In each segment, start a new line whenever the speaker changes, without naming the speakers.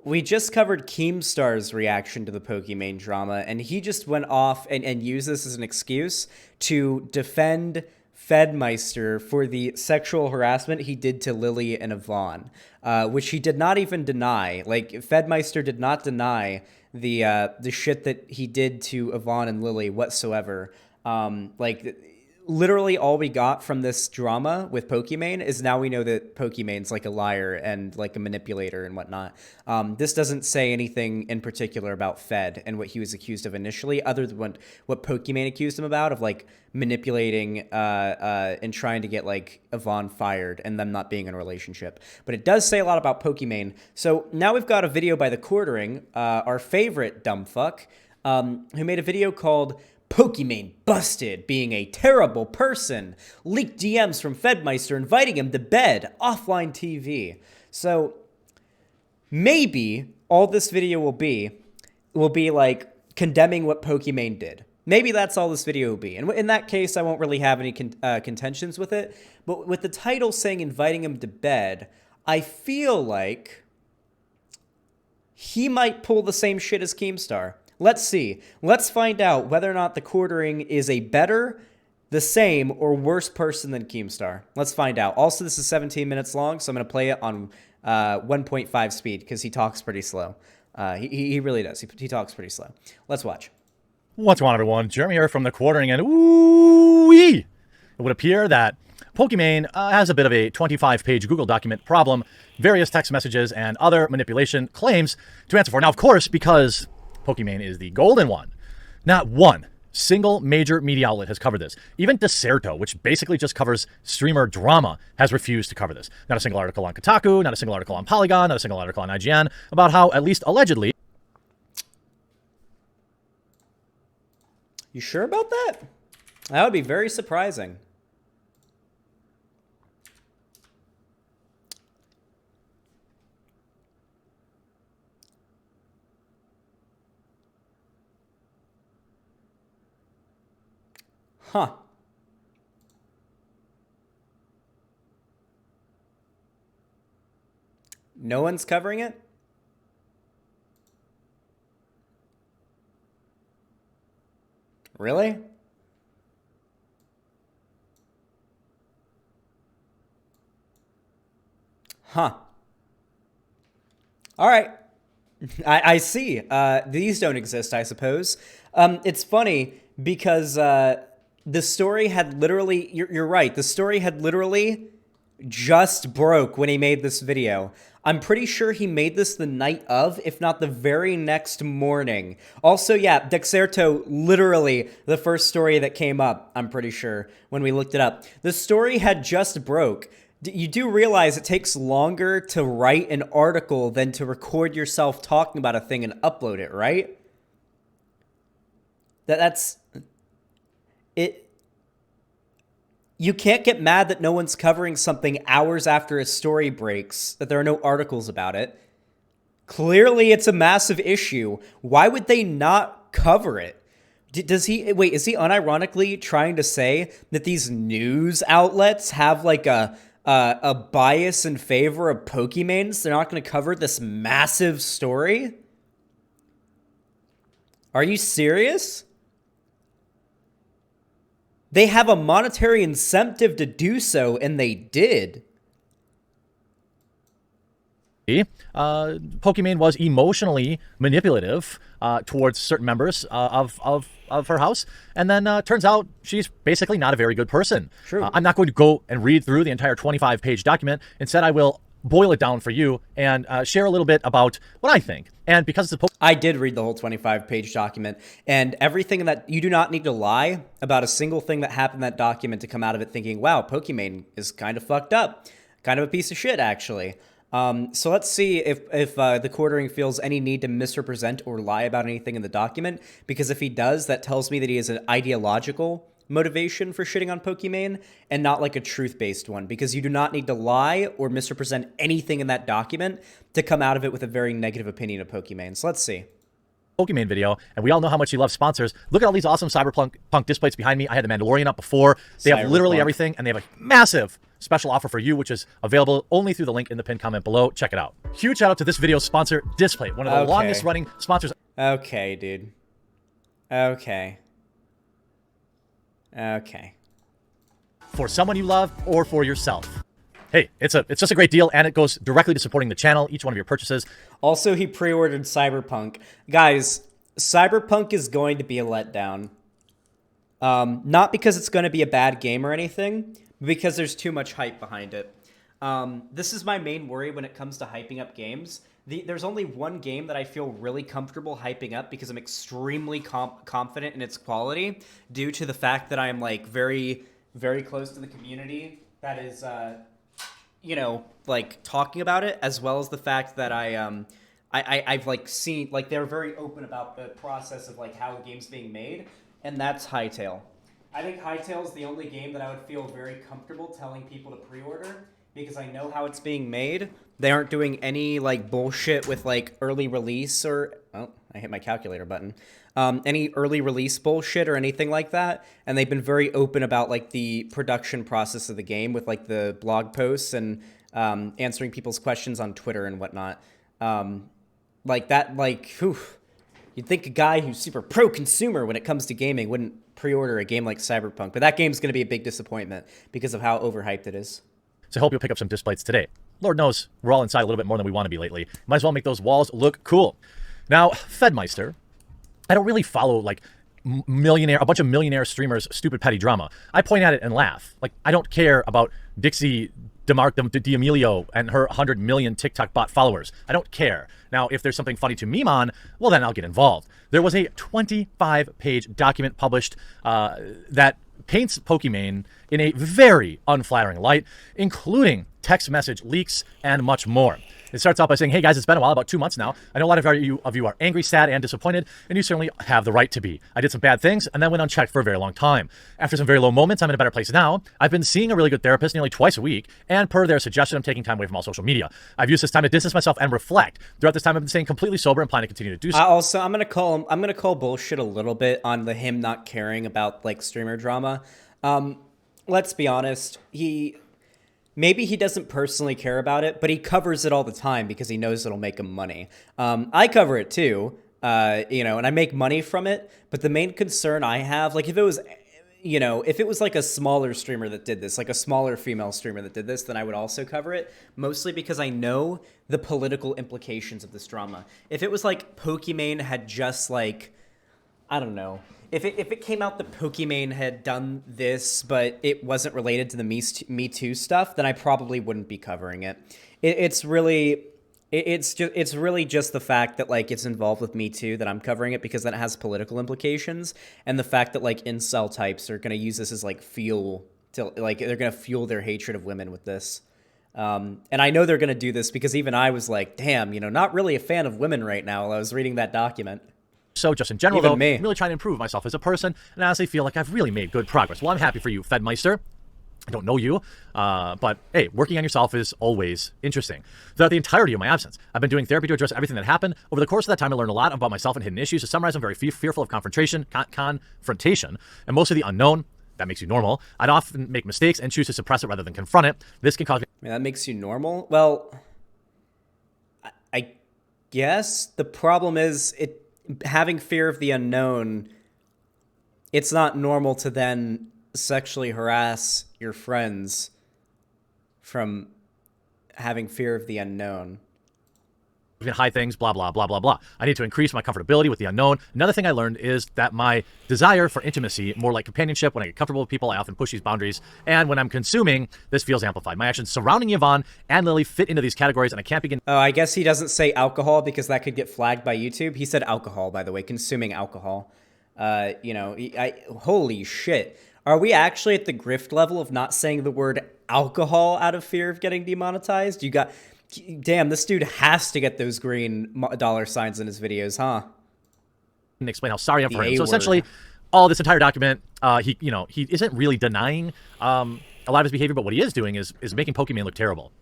we just covered Keemstar's reaction to the Pokimane drama, and he just went off and used this as an excuse to defend Fedmeister for the sexual harassment he did to Lily and Yvonne, which he did not even deny. Like, Fedmeister did not deny the shit that he did to Yvonne and Lily whatsoever. Literally all we got from this drama with Pokimane is now we know that Pokimane's like a liar and like a manipulator and whatnot. This doesn't say anything in particular about Fed and what he was accused of initially, other than what Pokimane accused him about, of like manipulating and trying to get like Yvonne fired and them not being in a relationship. But it does say a lot about Pokimane. So now we've got a video by The Quartering, our favorite dumb fuck, who made a video called Pokimane Busted Being a Terrible Person. Leaked DMs from Fedmeister inviting him to bed. Offline TV. So maybe all this video will be like condemning what Pokimane did. Maybe that's all this video will be. And in that case, I won't really have any contentions with it. But with the title saying inviting him to bed, I feel like he might pull the same shit as Keemstar. Let's see. Let's find out whether or not The Quartering is a better, the same, or worse person than Keemstar. Let's find out. Also, this is 17 minutes long, so I'm going to play it on 1.5 speed because he talks pretty slow. He really does. He talks pretty slow. Let's watch.
What's going on, everyone? Jeremy here from The Quartering, and ooh-wee! It would appear that Pokimane has a bit of a 25-page Google document problem, various text messages, and other manipulation claims to answer for. Now, of course, because Pokimane is the golden one, not one single major media outlet has covered this. Even Deserto, which basically just covers streamer drama, has refused to cover this. Not a single article on Kotaku, not a single article on Polygon, not a single article on IGN about how, at least allegedly...
You sure about that? That would be very surprising. Huh. No one's covering it? Really? Huh. All right. I see. These don't exist, I suppose. It's funny because the story had literally, you're right, the story had literally just broke when he made this video. I'm pretty sure he made this the night of, if not the very next morning. Also, yeah, Dexerto, literally the first story that came up, I'm pretty sure, when we looked it up. The story had just broke. You do realize it takes longer to write an article than to record yourself talking about a thing and upload it, right? That's... You can't get mad that no one's covering something hours after a story breaks, that there are no articles about it. Clearly, it's a massive issue. Why would they not cover it? Is he unironically trying to say that these news outlets have like a bias in favor of Pokimanes? They're not going to cover this massive story? Are you serious? They have a monetary incentive to do so, and they did.
Pokimane was emotionally manipulative towards certain members of her house, and then turns out she's basically not a very good person.
True.
I'm not going to go and read through the entire 25-page document. Instead, I will boil it down for you and share a little bit about what I think. And because it's
I did read the whole 25-page document, and everything in that, you do not need to lie about a single thing that happened in that document to come out of it thinking, wow, Pokimane is kind of fucked up. Kind of a piece of shit, actually. So let's see if The Quartering feels any need to misrepresent or lie about anything in the document, because if he does, that tells me that he has an ideological motivation for shitting on Pokimane and not like a truth-based one, because you do not need to lie or misrepresent anything in that document to come out of it with a very negative opinion of Pokimane. So let's see.
Pokimane video, and we all know how much he loves sponsors. Look at all these awesome Cyberpunk displays behind me. I had the Mandalorian up before. They have literally everything, and they have a massive special offer for you, which is available only through the link in the pinned comment below. Check it out. Huge shout out to this video's sponsor, Display, one of the longest running sponsors.
Okay, dude. Okay.
For someone you love or for yourself. Hey, it's just a great deal, and it goes directly to supporting the channel, each one of your purchases.
Also, he pre-ordered Cyberpunk. Guys, Cyberpunk is going to be a letdown. Not because it's going to be a bad game or anything, but because there's too much hype behind it. This is my main worry when it comes to hyping up games. There's only one game that I feel really comfortable hyping up because I'm extremely confident in its quality due to the fact that I'm like very, very close to the community that is, you know, like talking about it, as well as the fact that I've like seen, like they're very open about the process of like how the game's being made, and that's Hytale. I think Hytale is the only game that I would feel very comfortable telling people to pre-order because I know how it's being made. They aren't doing any like bullshit with like early release or, oh, I hit my calculator button. Any early release bullshit or anything like that. And they've been very open about like the production process of the game with like the blog posts and answering people's questions on Twitter and whatnot. Like that, like, whew, you'd think a guy who's super pro-consumer when it comes to gaming wouldn't pre-order a game like Cyberpunk. But that game's going to be a big disappointment because of how overhyped it is.
So I hope you'll pick up some displays today. Lord knows we're all inside a little bit more than we want to be lately. Might as well make those walls look cool. Now, Fedmeister, I don't really follow like a bunch of millionaire streamers' stupid petty drama. I point at it and laugh. Like, I don't care about Dixie D'Amelio and her 100 million TikTok bot followers. I don't care. Now, if there's something funny to meme on, well, then I'll get involved. There was a 25-page document published that paints Pokimane in a very unflattering light, including text message leaks and much more. It starts out by saying, hey guys, it's been a while, about 2 months now. I know a lot of you are angry, sad, and disappointed, and you certainly have the right to be. I did some bad things and then went unchecked for a very long time. After some very low moments, I'm in a better place now. I've been seeing a really good therapist nearly twice a week, and per their suggestion, I'm taking time away from all social media. I've used this time to distance myself and reflect. Throughout this time, I've been staying completely sober and plan to continue to do so.
I'm gonna call bullshit a little bit on him not caring about like streamer drama. Let's be honest, maybe he doesn't personally care about it, but he covers it all the time because he knows it'll make him money. I cover it too, you know, and I make money from it. But the main concern I have, like if it was, you know, if it was like a smaller streamer that did this, like a smaller female streamer that did this, then I would also cover it, mostly because I know the political implications of this drama. If it was like Pokimane had just like, I don't know, if it came out that Pokimane had done this, but it wasn't related to the Me Too stuff, then I probably wouldn't be covering it. It's really just the fact that like it's involved with Me Too that I'm covering it because then it has political implications, and the fact that like incel types are gonna use this as like fuel to like they're gonna fuel their hatred of women with this. And I know they're gonna do this because even I was like, damn, you know, not really a fan of women right now while I was reading that document.
So just in general, though, I'm really trying to improve myself as a person, and I honestly feel like I've really made good progress. Well, I'm happy for you, Fedmeister. I don't know you, but hey, working on yourself is always interesting. Throughout the entirety of my absence, I've been doing therapy to address everything that happened. Over the course of that time, I learned a lot about myself and hidden issues. To summarize, I'm very fearful of confrontation, and mostly the unknown. That makes you normal. I'd often make mistakes and choose to suppress it rather than confront it. This can cause me...
I mean, that makes you normal? Well, I guess the problem is having fear of the unknown. It's not normal to then sexually harass your friends from having fear of the unknown.
You can hide things, blah, blah, blah, blah, blah. I need to increase my comfortability with the unknown. Another thing I learned is that my desire for intimacy, more like companionship, when I get comfortable with people, I often push these boundaries. And when I'm consuming, this feels amplified. My actions surrounding Yvonne and Lily fit into these categories, and I can't begin...
Oh, I guess he doesn't say alcohol because that could get flagged by YouTube. He said alcohol, by the way, consuming alcohol. You know, holy shit. Are we actually at the grift level of not saying the word alcohol out of fear of getting demonetized? Damn, this dude has to get those green dollar signs in his videos, huh?
And explain how sorry I'm for him. So essentially, all this entire document, he isn't really denying a lot of his behavior, but what he is doing is making Pokimane look terrible.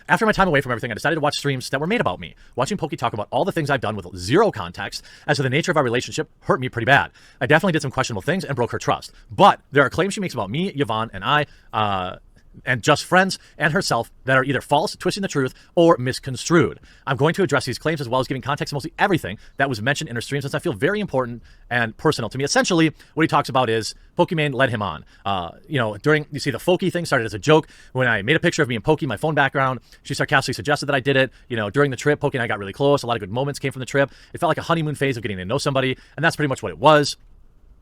After my time away from everything, I decided to watch streams that were made about me. Watching Poki talk about all the things I've done with zero context as to the nature of our relationship hurt me pretty bad. I definitely did some questionable things and broke her trust. But there are claims she makes about me, Yvonne, and I and just friends and herself that are either false, twisting the truth, or misconstrued. I'm going to address these claims as well as giving context to mostly everything that was mentioned in her stream, since I feel very important and personal to me. Essentially, what he talks about is Pokimane led him on. During, you see, the Folky thing started as a joke. When I made a picture of me and Pokey, my phone background, she sarcastically suggested that I did it. During the trip, Pokey and I got really close. A lot of good moments came from the trip. It felt like a honeymoon phase of getting to know somebody, and that's pretty much what it was.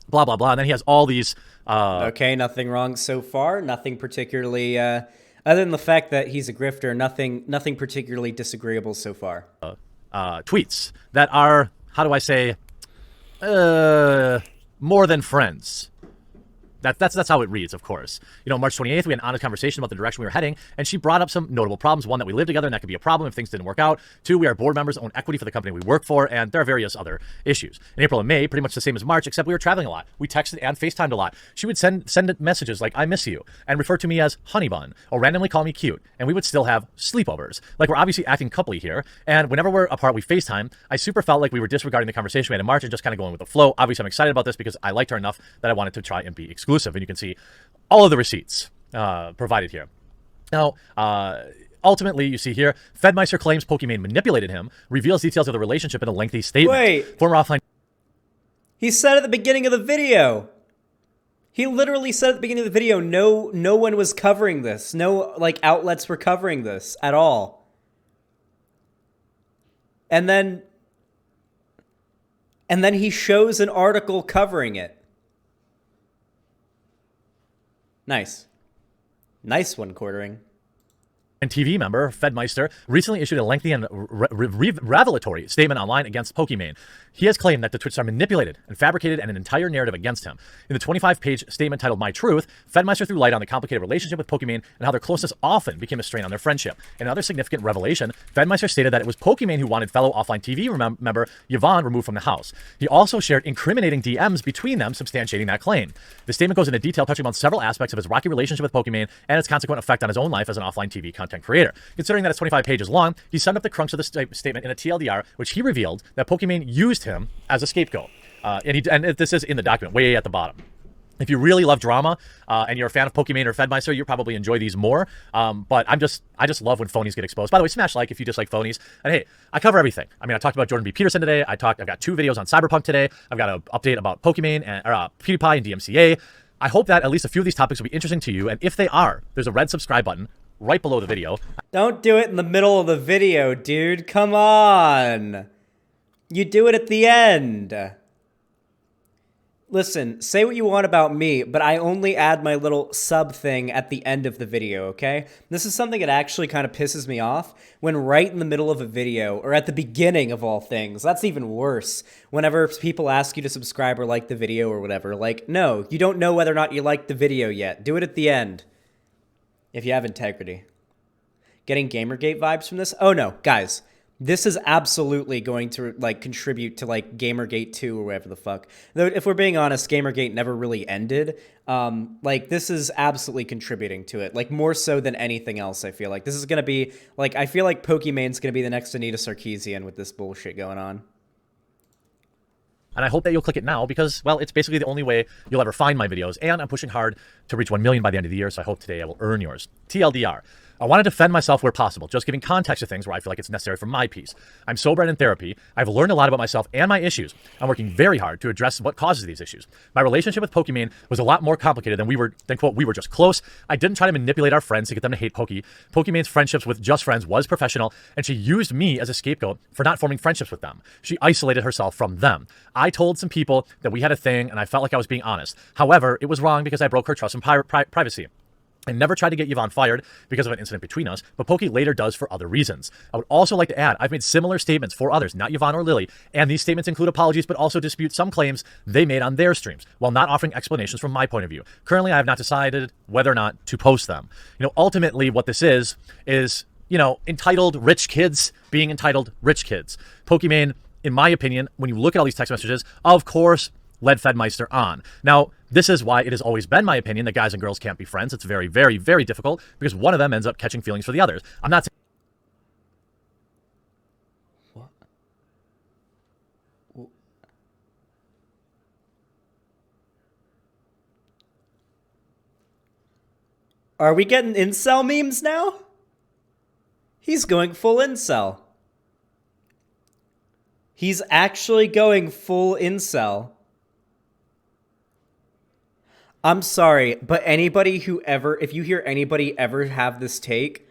Blah, blah, blah. And then he has all these...
Okay, nothing wrong so far. Nothing particularly... other than the fact that he's a grifter, nothing particularly disagreeable so far.
Tweets that are, how do I say, more than friends. That's how it reads, of course. March 28th, we had an honest conversation about the direction we were heading, and she brought up some notable problems. One, that we live together, and that could be a problem if things didn't work out. Two, we are board members, own equity for the company we work for, and there are various other issues. In April and May, pretty much the same as March, except we were traveling a lot. We texted and FaceTimed a lot. She would send messages like, I miss you, and refer to me as honey bun, or randomly call me cute, and we would still have sleepovers. Like, we're obviously acting coupley here, and whenever we're apart, we FaceTime. I super felt like we were disregarding the conversation we had in March and just kind of going with the flow. Obviously, I'm excited about this because I liked her enough that I wanted to try and be exclusive, and you can see all of the receipts provided here. Now, ultimately, you see here, Fedmeister claims Pokimane manipulated him, reveals details of the relationship in a lengthy statement.
Wait.
Former offline...
He said at the beginning of the video. He literally said at the beginning of the video, no one was covering this. No, outlets were covering this at all. And then he shows an article covering it. Nice. Nice one, Quartering.
And TV member, Fedmeister, recently issued a lengthy and revelatory statement online against Pokimane. He has claimed that the Twitch star manipulated and fabricated an entire narrative against him. In the 25-page statement titled My Truth, Fedmeister threw light on the complicated relationship with Pokimane and how their closeness often became a strain on their friendship. In another significant revelation, Fedmeister stated that it was Pokimane who wanted fellow offline TV member Yvonne removed from the house. He also shared incriminating DMs between them, substantiating that claim. The statement goes into detail, touching on several aspects of his rocky relationship with Pokimane and its consequent effect on his own life as an offline TV content creator. Considering that it's 25 pages long, he summed up the crux of the statement in a TLDR, which he revealed that Pokimane used him as a scapegoat. And this is in the document, way at the bottom. If you really love drama and you're a fan of Pokimane or Fedmeister, you probably enjoy these more. But I just love when phonies get exposed. By the way, smash like if you dislike phonies. And hey, I cover everything. I mean, I talked about Jordan B. Peterson today. I've got 2 videos on Cyberpunk today. I've got an update about Pokimane and PewDiePie and DMCA. I hope that at least a few of these topics will be interesting to you. And if they are, there's a red subscribe button right below the video.
Don't do it in the middle of the video, dude. Come on. You do it at the end. Listen, say what you want about me, but I only add my little sub thing at the end of the video, okay? This is something that actually kind of pisses me off when right in the middle of a video, or at the beginning of all things. That's even worse. Whenever people ask you to subscribe or like the video or whatever. Like, no, you don't know whether or not you liked the video yet. Do it at the end. If you have integrity. Getting Gamergate vibes from this? Oh no, guys. This is absolutely going to contribute to Gamergate 2 or whatever the fuck. Though if we're being honest, Gamergate never really ended. This is absolutely contributing to it. More so than anything else, I feel like. This is going to be I feel like Pokimane's going to be the next Anita Sarkeesian with this bullshit going on.
And I hope that you'll click it now because, well, it's basically the only way you'll ever find my videos. And I'm pushing hard to reach 1 million by the end of the year, so I hope today I will earn yours. TLDR. I want to defend myself where possible, just giving context to things where I feel like it's necessary for my piece. I'm sober and in therapy. I've learned a lot about myself and my issues. I'm working very hard to address what causes these issues. My relationship with Pokimane was a lot more complicated than quote, we were just close. I didn't try to manipulate our friends to get them to hate Pokimane's friendships with just friends was professional, and she used me as a scapegoat for not forming friendships with them. She isolated herself from them. I told some people that we had a thing, and I felt like I was being honest. However, it was wrong because I broke her trust and privacy. I never tried to get Yvonne fired because of an incident between us, but Pokey later does for other reasons. I would also like to add, I've made similar statements for others, not Yvonne or Lily, and these statements include apologies, but also dispute some claims they made on their streams, while not offering explanations from my point of view. Currently, I have not decided whether or not to post them. Ultimately, what this is, entitled rich kids being entitled rich kids. Pokimane, in my opinion, when you look at all these text messages, of course, led Fedmeister on. Now, this is why it has always been my opinion that guys and girls can't be friends. It's very, very, very difficult because one of them ends up catching feelings for the others. I'm not saying...
What? Are we getting incel memes now? He's going full incel. He's actually going full incel. I'm sorry, but if you hear anybody ever have this take,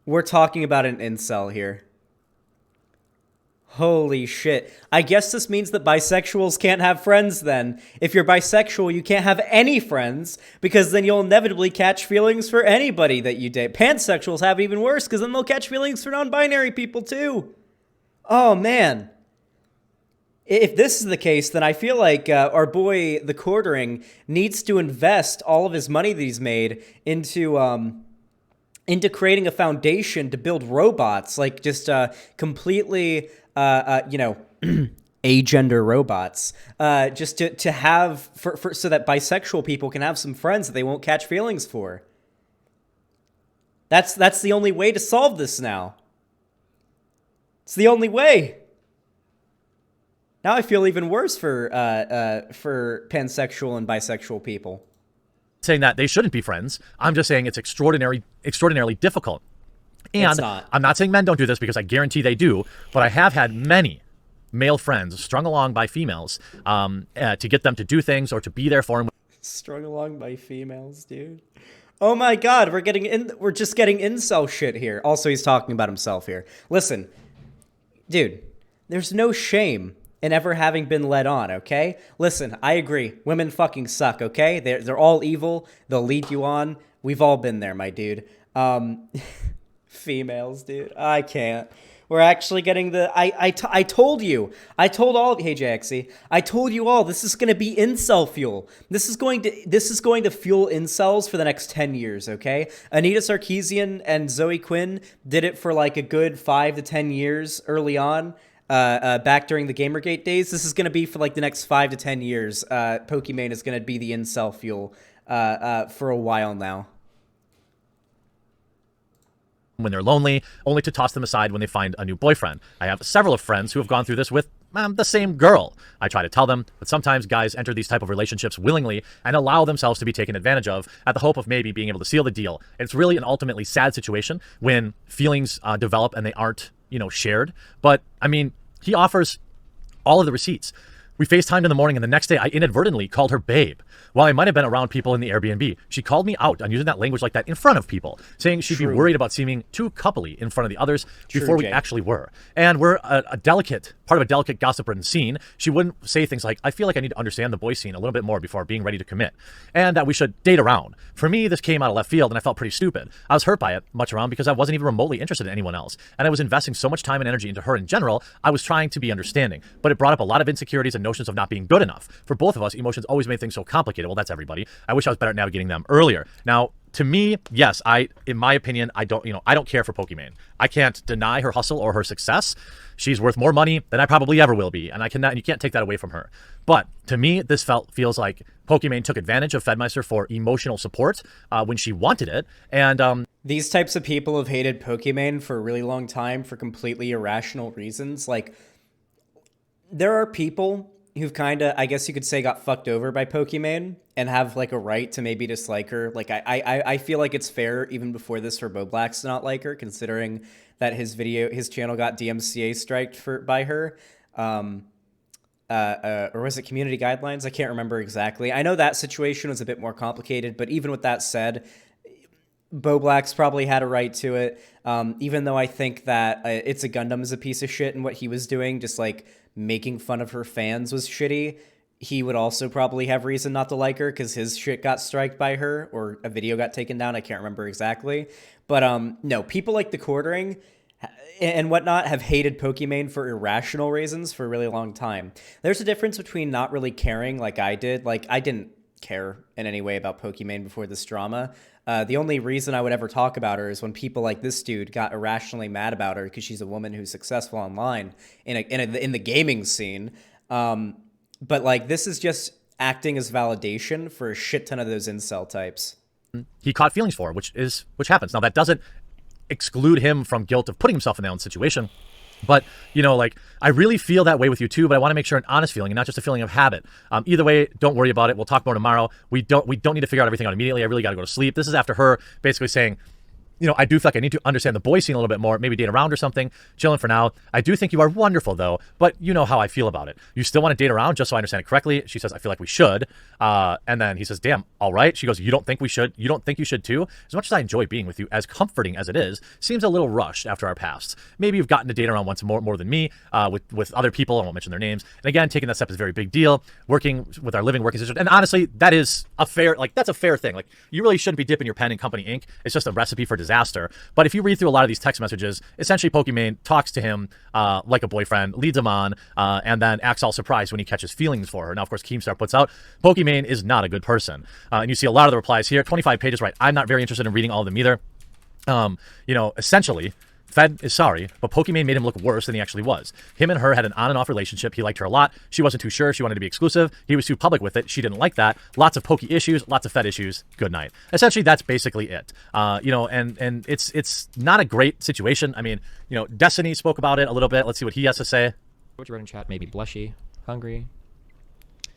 we're talking about an incel here. Holy shit. I guess this means that bisexuals can't have friends then. If you're bisexual, you can't have any friends, because then you'll inevitably catch feelings for anybody that you date. Pansexuals have it even worse, because then they'll catch feelings for non-binary people too. Oh, man. If this is the case, then I feel like our boy, the Quartering, needs to invest all of his money that he's made into creating a foundation to build robots, like just completely... agender robots, just to have so that bisexual people can have some friends that they won't catch feelings for. That's the only way to solve this now. It's the only way. Now I feel even worse for pansexual and bisexual people.
Saying that they shouldn't be friends. I'm just saying it's extraordinarily difficult. And I'm not saying men don't do this, because I guarantee they do, but I have had many male friends strung along by females to get them to do things or to be there for them.
Strung along by females, dude. Oh my god, we're just getting incel shit here. Also, he's talking about himself here. Listen, dude, there's no shame in ever having been led on, okay? Listen, I agree. Women fucking suck, okay? They're all evil. They'll lead you on. We've all been there, my dude. Females, dude. I can't. We're actually getting the... I told you. I told all of you... Hey, JXE. I told you all. This is going to be incel fuel. This is going to fuel incels for the next 10 years, okay? Anita Sarkeesian and Zoe Quinn did it for like a good 5 to 10 years early on, back during the Gamergate days. This is going to be for like the next 5 to 10 years. Pokimane is going to be the incel fuel for a while now.
When they're lonely, only to toss them aside when they find a new boyfriend. I have several of friends who have gone through this with the same girl. I try to tell them that sometimes guys enter these type of relationships willingly and allow themselves to be taken advantage of at the hope of maybe being able to seal the deal. It's really an ultimately sad situation when feelings develop and they aren't, shared. But I mean, he offers all of the receipts. We FaceTimed in the morning, and the next day I inadvertently called her babe. While I might have been around people in the Airbnb, she called me out on using that language like that in front of people, saying she'd be worried about seeming too coupley in front of the others before we actually were. And we're part of a delicate gossip-ridden scene. She wouldn't say things like, I feel like I need to understand the boy scene a little bit more before being ready to commit, and that we should date around. For me, this came out of left field, and I felt pretty stupid. I was hurt by it much around because I wasn't even remotely interested in anyone else, and I was investing so much time and energy into her in general. I was trying to be understanding, but it brought up a lot of insecurities and notions of not being good enough. For both of us, emotions always made things so complicated. Well, that's everybody. I wish I was better at navigating them earlier. Now, to me, yes, in my opinion, I don't care for Pokimane. I can't deny her hustle or her success. She's worth more money than I probably ever will be, and you can't take that away from her. But to me, this feels like Pokimane took advantage of Fedmeister for emotional support when she wanted it, and
these types of people have hated Pokimane for a really long time for completely irrational reasons. Like, there are people who've kind of, I guess you could say, got fucked over by Pokimane and have like a right to maybe dislike her. Like, I feel like it's fair even before this for Boblax to not like her, considering that his channel got DMCA striked by her. Or was it community guidelines? I can't remember exactly. I know that situation was a bit more complicated, but even with that said, Boblax probably had a right to it. Even though I think that It's a Gundam is a piece of shit and what he was doing, just like making fun of her fans, was shitty. He would also probably have reason not to like her because his shit got striked by her, or a video got taken down. I can't remember exactly. But no, people like the Quartering and whatnot have hated Pokimane for irrational reasons for a really long time. There's a difference between not really caring like I did. Like, I didn't care in any way about Pokimane before this drama. The only reason I would ever talk about her is when people like this dude got irrationally mad about her because she's a woman who's successful online in the gaming scene. But like, this is just acting as validation for a shit ton of those incel types.
He caught feelings for, which happens. Now, that doesn't exclude him from guilt of putting himself in that own situation. But, like, I really feel that way with you too, but I want to make sure an honest feeling and not just a feeling of habit. Either way, don't worry about it. We'll talk more tomorrow. We don't need to figure out everything out immediately. I really got to go to sleep. This is after her basically saying, I do feel like I need to understand the boy scene a little bit more, maybe date around or something. Chilling for now. I do think you are wonderful, though, but you know how I feel about it. You still want to date around, just so I understand it correctly. She says, I feel like we should. And then he says, damn, all right. She goes, you don't think we should? You don't think you should too? As much as I enjoy being with you, as comforting as it is, seems a little rushed after our pasts. Maybe you've gotten to date around once more than me, with other people. I won't mention their names. And again, taking that step is a very big deal. Working with our working sisters. And honestly, that is that's a fair thing. Like, you really shouldn't be dipping your pen in company ink. It's just a recipe for disaster. But if you read through a lot of these text messages, essentially Pokimane talks to him like a boyfriend, leads him on, and then acts all surprised when he catches feelings for her. Now, of course, Keemstar puts out, Pokimane is not a good person. And you see a lot of the replies here, 25 pages, right? I'm not very interested in reading all of them either. Essentially, Fed is sorry, but Pokimane made him look worse than he actually was. Him and her had an on and off relationship. He liked her a lot. She wasn't too sure if she wanted to be exclusive. He was too public with it. She didn't like that. Lots of Poki issues, lots of Fed issues. Good night. Essentially, that's basically it. And it's not a great situation. I mean, Destiny spoke about it a little bit. Let's see what he has to say.
What you wrote in chat, maybe blushy, hungry.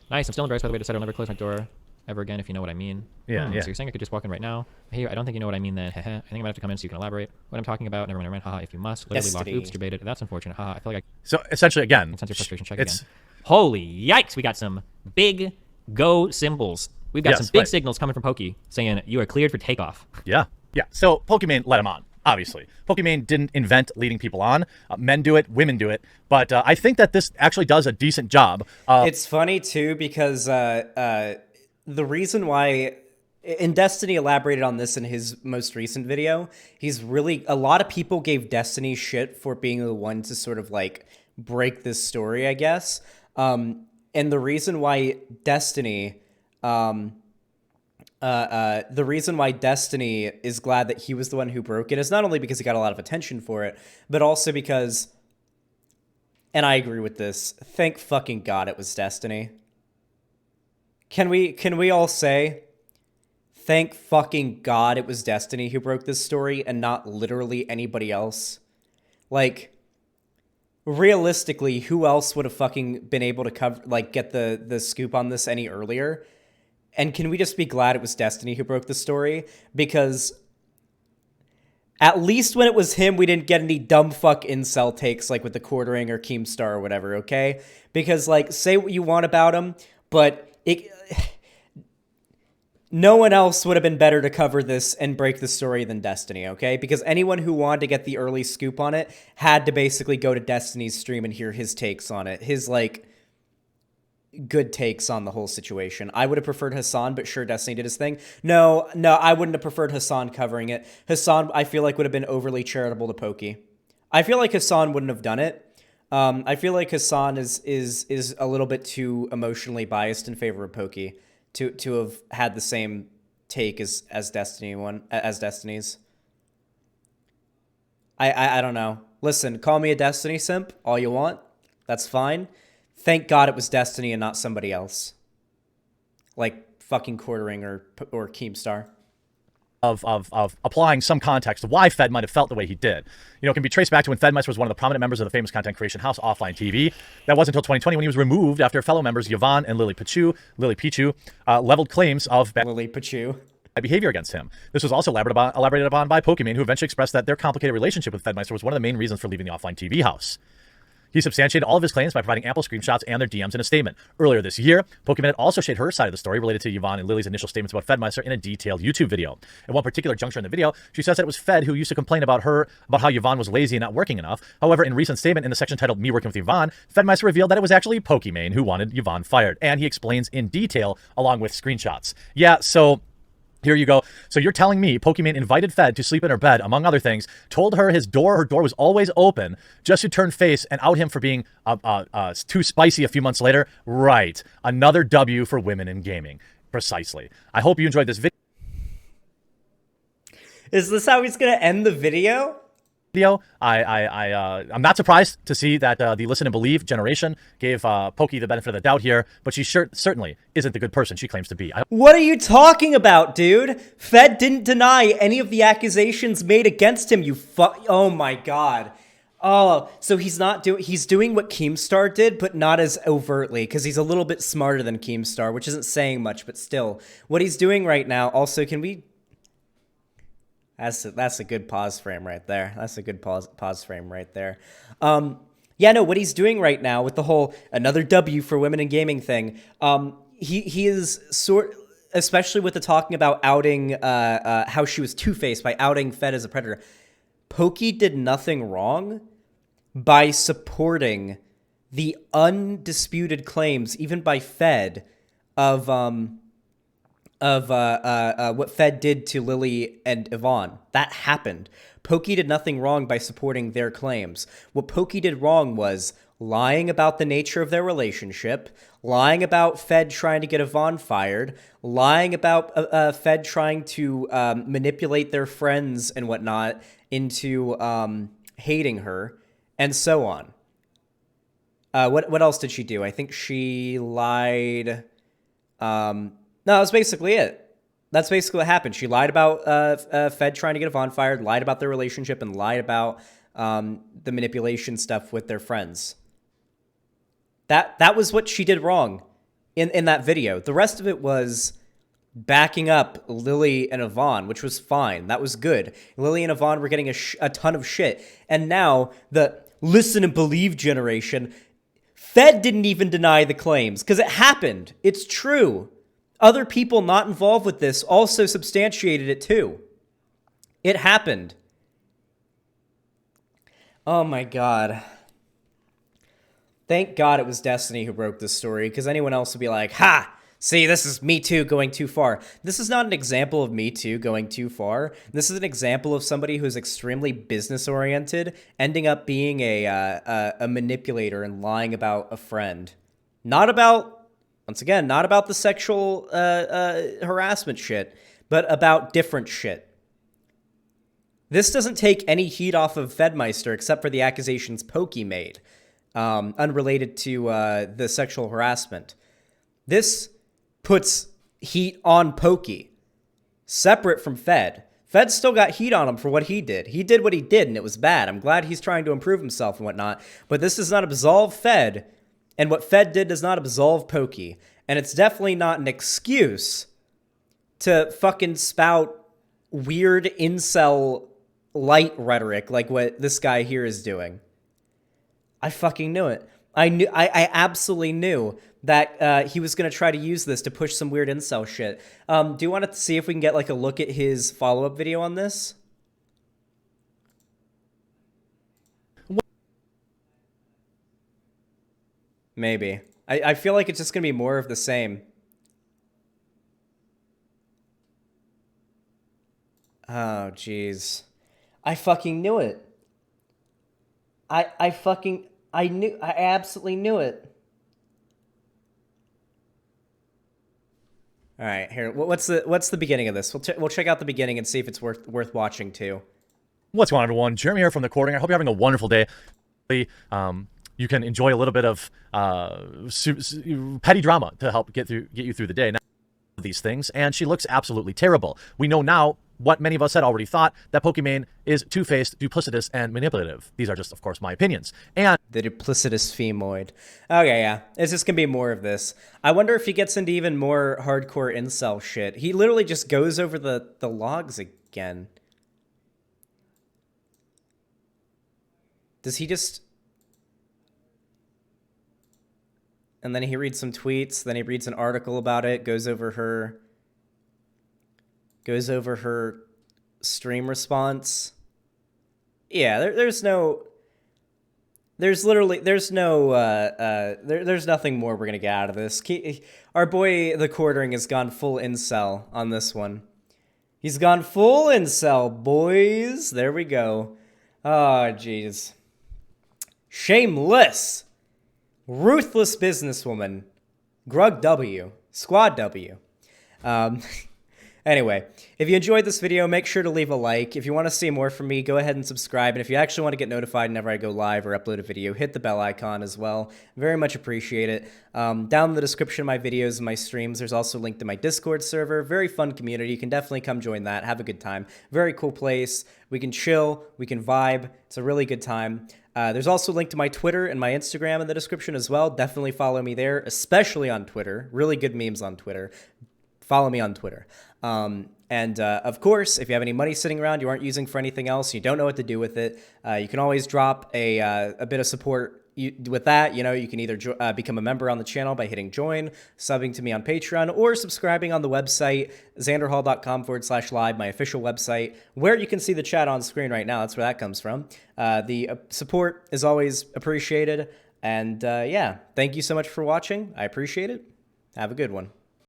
Nice, I'm still embarrassed by the way. Decided I'll never close my door ever again, if you know what I mean.
Yeah.
So you're saying I could just walk in right now? Hey, I don't think you know what I mean then. I think I might have to come in so you can elaborate what I'm talking about. Never mind. Haha, if you must. Literally locked. Oops, debated. That's unfortunate. Haha, I feel like
So essentially, again,
sense your frustration. Check again. Holy yikes, we got some big go symbols. We've got some big signals coming from Poki saying you are cleared for takeoff.
Yeah. So Pokimane let him on. Obviously, Pokimane didn't invent leading people on. Men do it, women do it. But I think that this actually does a decent job.
It's funny too because the reason why, and Destiny elaborated on this in his most recent video, a lot of people gave Destiny shit for being the one to sort of like break this story, I guess. And the reason why Destiny, is glad that he was the one who broke it is not only because he got a lot of attention for it, but also because, and I agree with this, thank fucking God it was Destiny. Can we all say, thank fucking God it was Destiny who broke this story and not literally anybody else? Like, realistically, who else would have fucking been able to get the scoop on this any earlier? And can we just be glad it was Destiny who broke the story? Because at least when it was him, we didn't get any dumb fuck incel takes like with the Quartering or Keemstar or whatever, okay? Because, like, say what you want about him, but no one else would have been better to cover this and break the story than Destiny, okay? Because anyone who wanted to get the early scoop on it had to basically go to Destiny's stream and hear his takes on it. His, like, good takes on the whole situation. I would have preferred Hassan, but sure, Destiny did his thing. No, I wouldn't have preferred Hassan covering it. Hassan, I feel like, would have been overly charitable to Pokey. I feel like Hassan wouldn't have done it. I feel like Hassan is a little bit too emotionally biased in favor of Pokey to have had the same take as Destiny's. I don't know. Listen, call me a Destiny simp all you want. That's fine. Thank God it was Destiny and not somebody else, like fucking Quartering or Keemstar.
Of applying some context to why Fed might have felt the way he did. It can be traced back to when Fedmeister was one of the prominent members of the famous content creation house Offline TV. That wasn't until 2020 when he was removed after fellow members Yvonne and Lily Pichu leveled claims of bad behavior against him. This was also elaborated upon by Pokimane, who eventually expressed that their complicated relationship with Fedmeister was one of the main reasons for leaving the Offline TV house. He substantiated all of his claims by providing ample screenshots and their DMs in a statement. Earlier this year, Pokimane had also shared her side of the story related to Yvonne and Lily's initial statements about Fedmeister in a detailed YouTube video. At one particular juncture in the video, she says that it was Fed who used to complain about how Yvonne was lazy and not working enough. However, in a recent statement in the section titled Me Working with Yvonne, Fedmeister revealed that it was actually Pokimane who wanted Yvonne fired, and he explains in detail along with screenshots. Yeah, so here you go. So you're telling me Pokimane invited Fed to sleep in her bed, among other things, told her her door was always open, just to turn face and out him for being too spicy a few months later? Right. Another W for women in gaming. Precisely. I hope you enjoyed this video.
Is this how he's going to end the video?
I'm not surprised to see that the listen and believe generation gave Pokey the benefit of the doubt here, but she certainly isn't the good person she claims to be.
What are you talking about, dude? Fed didn't deny any of the accusations made against him, oh my God. Oh, so he's doing what Keemstar did, but not as overtly, because he's a little bit smarter than Keemstar, which isn't saying much, but still. What he's doing right now, also, can we... That's a good pause frame right there. That's a good pause frame right there. Yeah, no, what he's doing right now with the whole another W for women in gaming thing, he is especially with the talking about outing how she was two-faced by outing Fed as a predator. Pokey did nothing wrong by supporting the undisputed claims, even by Fed, of what Fed did to Lily and Yvonne. That happened. Pokey did nothing wrong by supporting their claims. What Pokey did wrong was lying about the nature of their relationship, lying about Fed trying to get Yvonne fired, lying about Fed trying to manipulate their friends and whatnot into hating her, and so on. What else did she do? I think she lied. No, that's basically it. That's basically what happened. She lied about Fed trying to get Yvonne fired, lied about their relationship, and lied about the manipulation stuff with their friends. That was what she did wrong in that video. The rest of it was backing up Lily and Yvonne, which was fine. That was good. Lily and Yvonne were getting a ton of shit. And now the listen and believe generation, Fed didn't even deny the claims because it happened. It's true. Other people not involved with this also substantiated it too. It happened. Oh my God. Thank God it was Destiny who broke this story, because anyone else would be like, ha! See, this is Me Too going too far. This is not an example of Me Too going too far. This is an example of somebody who's extremely business-oriented ending up being a manipulator and lying about a friend. Not about, once again, not about the sexual harassment shit, but about different shit. This doesn't take any heat off of Fedmeister except for the accusations Pokey made, unrelated to the sexual harassment. This puts heat on Pokey, separate from Fed. Fed still got heat on him for what he did. He did what he did, and it was bad. I'm glad he's trying to improve himself and whatnot, but this does not absolve Fed, and what Fed did does not absolve Pokey. And it's definitely not an excuse to fucking spout weird incel light rhetoric like what this guy here is doing. I fucking knew it. I absolutely knew that he was going to try to use this to push some weird incel shit. Do you want to see if we can get like a look at his follow-up video on this? Maybe. I feel like it's just going to be more of the same. Oh, jeez. I fucking knew it. I absolutely knew it. All right, here. What's the beginning of this? We'll check out the beginning and see if it's worth watching too.
What's going on, everyone? Jeremy here from The Quartering. I hope you're having a wonderful day. You can enjoy a little bit of petty drama to help get you through the day. Now, these things, and she looks absolutely terrible. We know now what many of us had already thought, that Pokimane is two-faced, duplicitous, and manipulative. These are just, of course, my opinions. And
the duplicitous femoid. Okay, yeah. It's just gonna be more of this. I wonder if he gets into even more hardcore incel shit. He literally just goes over the logs again. Does he just... And then he reads some tweets, then he reads an article about it, goes over her stream response. Yeah, there's nothing more we're gonna get out of this. Our boy The Quartering has gone full incel on this one. He's gone full incel, boys. There we go. Oh, jeez. Shameless, ruthless businesswoman, Grug W, Squad W. Anyway, if you enjoyed this video, make sure to leave a like. If you want to see more from me, go ahead and subscribe. And if you actually want to get notified whenever I go live or upload a video, hit the bell icon as well. Very much appreciate it. Down in the description of my videos and my streams, there's also a link to my Discord server. Very fun community. You can definitely come join that. Have a good time. Very cool place. We can chill. We can vibe. It's a really good time. There's also a link to my Twitter and my Instagram in the description as well. Definitely follow me there, especially on Twitter. Really good memes on Twitter. Follow me on Twitter. And of course, if you have any money sitting around you aren't using for anything else, you don't know what to do with it, you can always drop a bit of support with that. You know, you can either become a member on the channel by hitting join, subbing to me on Patreon, or subscribing on the website, xanderhall.com/live, my official website, where you can see the chat on screen right now. That's where that comes from. The support is always appreciated. And yeah, thank you so much for watching. I appreciate it. Have a good one.